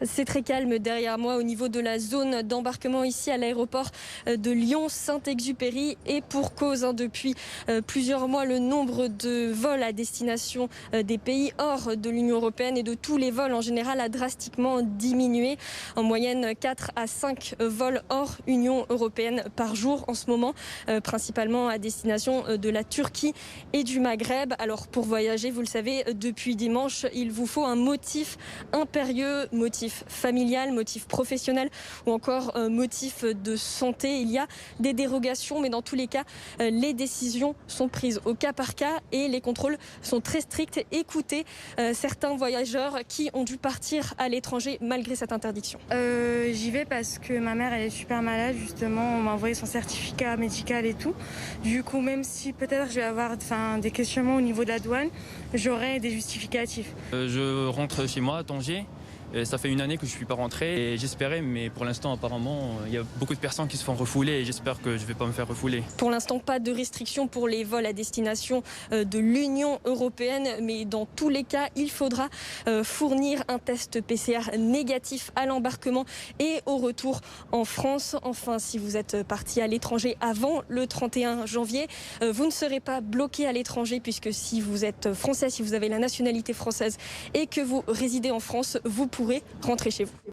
C'est très calme derrière moi au niveau de la zone d'embarquement ici à l'aéroport de Lyon-Saint-Exupéry et pour cause. Depuis plusieurs mois, le nombre de vols à destination des pays hors de l'Union européenne et de tous les vols en général a drastiquement diminué. En moyenne 4 à 5 vols hors Union européenne par jour en ce moment, principalement à destination de la Turquie et du Maghreb. Alors pour voyager, vous le savez, depuis dimanche, il vous faut un motif impérieux, motif familial, motif professionnel ou encore motif de santé. Il y a des dérogations, mais dans tous les cas, les décisions sont prises au cas par cas et les contrôles sont très stricts. Écoutez certains voyageurs qui ont dû partir à l'étranger malgré cette interdiction. J'y vais parce que ma mère elle est super malade justement, on m'a envoyé son certificat médical et tout. Du coup même si peut-être je vais avoir des questionnements au niveau de la douane, j'aurai des justificatifs. Je rentre chez moi à Tanger. Ça fait une année que je ne suis pas rentré et j'espérais, mais pour l'instant apparemment il y a beaucoup de personnes qui se font refouler et j'espère que je ne vais pas me faire refouler. Pour l'instant, pas de restrictions pour les vols à destination de l'Union européenne, mais dans tous les cas, il faudra fournir un test PCR négatif à l'embarquement et au retour en France. Enfin, si vous êtes parti à l'étranger avant le 31 janvier, vous ne serez pas bloqué à l'étranger puisque si vous êtes français, si vous avez la nationalité française et que vous résidez en France, vous pourrez rentrer chez vous.